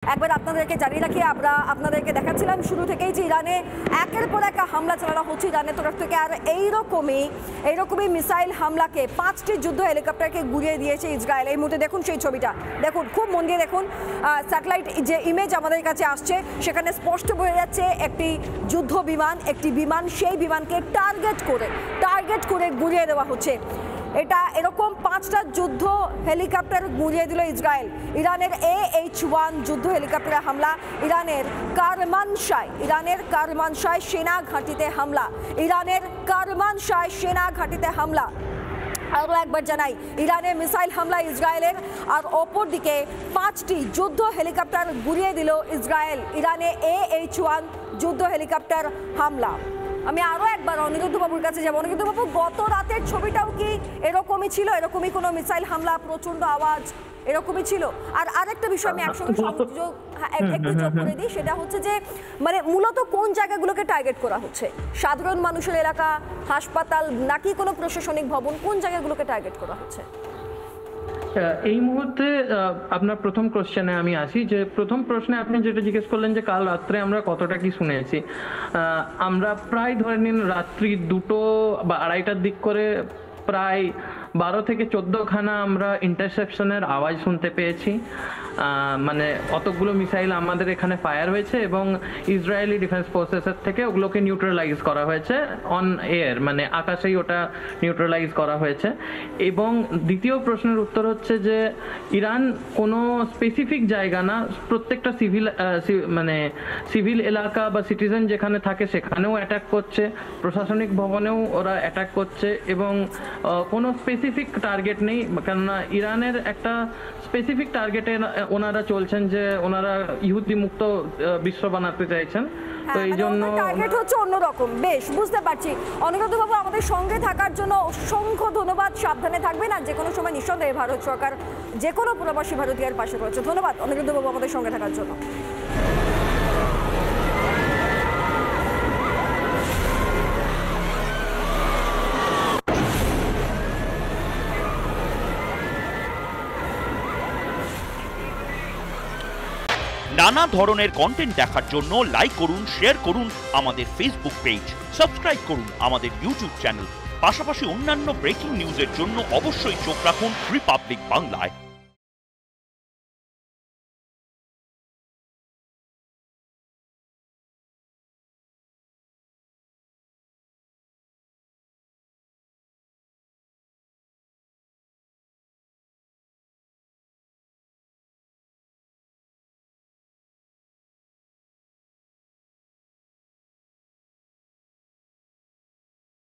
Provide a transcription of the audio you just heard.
একবার আপনাদেরকে জানিয়ে রাখি, আমরা আপনাদেরকে দেখাচ্ছিলাম শুরু থেকেই যে ইরানে একের পর এক হামলা চালানো হচ্ছে ইরানের তরফ থেকে। আর এইরকমই মিসাইল হামলাকে 5টি যুদ্ধ হেলিকপ্টারকে গুড়িয়ে দিয়েছে ইসরায়েল। এই মুহূর্তে দেখুন সেই ছবিটা, দেখুন খুব মন দিয়ে দেখুন। স্যাটেলাইট যে ইমেজ আমাদের কাছে আসছে সেখানে স্পষ্ট বোঝা যাচ্ছে একটি যুদ্ধ বিমান, সেই বিমানকে টার্গেট করে গুড়িয়ে দেওয়া হচ্ছে। এরকম 5টা যুদ্ধ হেলিকপ্টার গুড়িয়ে দিল ইসরায়েল। ইরানের AH-1 যুদ্ধ হেলিকপ্টারের হামলা, ইরানের কারমানশায় সেনা ঘাঁটিতে হামলা। আরও একবার জানাই, ইরানের মিসাইল হামলা ইসরায়েলের, আর অপরদিকে 5টি যুদ্ধ হেলিকপ্টার গুড়িয়ে দিল ইসরায়েল। ইরানে AH-1 যুদ্ধ হেলিকপ্টার হামলা। আমি আরও একবার অনিরুদ্ধ বাবুর কাছে যাবো। অনিরুদ্ধ বাবু, গত রাতের ছবিটাও কি এরকমই ছিল? এরকমই কোনো মিসাইল হামলা, প্রচন্ড আওয়াজ এরকমই ছিল? আর আরেকটা বিষয় আমি একসঙ্গে একটু যোগ করে দিই, সেটা হচ্ছে যে মানে মূলত কোন জায়গাগুলোকে টার্গেট করা হচ্ছে? সাধারণ মানুষের এলাকা, হাসপাতাল, নাকি কোনো প্রশাসনিক ভবন? কোন জায়গাগুলোকে টার্গেট করা হচ্ছে? এই মুহূর্তে আপনার প্রথম কোশ্চেনে আমি আসি, যে প্রথম প্রশ্নে আপনি যেটা জিজ্ঞেস করলেন যে কাল রাত্রে আমরা কতটা কি শুনেছি। আমরা প্রায় ধরে নিন রাত্রি 2টো বা 2:30টার দিক করে প্রায় 12 থেকে 14 খানা আমরা ইন্টারসেপশনের আওয়াজ শুনতে পেয়েছি। মানে অতগুলো মিসাইল আমাদের এখানে ফায়ার হয়েছে এবং ইসরায়েলি ডিফেন্স ফোর্সেসের থেকে ওগুলোকে নিউট্রালাইজ করা হয়েছে অন এয়ার, মানে আকাশেই ওটা নিউট্রালাইজ করা হয়েছে। এবং দ্বিতীয় প্রশ্নের উত্তর হচ্ছে যে ইরান কোনো স্পেসিফিক জায়গা না, প্রত্যেকটা সিভিল এলাকা বা সিটিজেন যেখানে থাকে সেখানেও অ্যাটাক করছে, প্রশাসনিক ভবনেও ওরা অ্যাটাক করছে, এবং কোনো স্পেসিফিক টার্গেট নেই, কেননা ইরানের একটা স্পেসিফিক টার্গেটে ওনারা চলছেন যে ওনারা ইহুদি মুক্ত বিশ্ব বানাতে চাইছেন। তো এই জন্য টার্গেট হচ্ছে অন্যরকম। বেশ, বুঝতে পারছি। অনিরুদ্ধ বাবু, আমাদের সঙ্গে থাকার জন্য অসংখ্য ধন্যবাদ। সাবধানে থাকবেন, আর যে কোনো সময় নিঃসন্দেহে ভারত সরকার যে কোনো প্রবাসী ভারতীয়ের পাশে রয়েছে। ধন্যবাদ অনিরুদ্ধ বাবু আমাদের সঙ্গে থাকার জন্য। নানা ধরনের কন্টেন্ট দেখার জন্য লাইক করুন, শেয়ার করুন আমাদের ফেসবুক পেজ, সাবস্ক্রাইব করুন আমাদের ইউটিউব চ্যানেল। পাশাপাশি অন্যান্য ব্রেকিং নিউজের জন্য অবশ্যই চোখ রাখুন রিপাবলিক বাংলায়।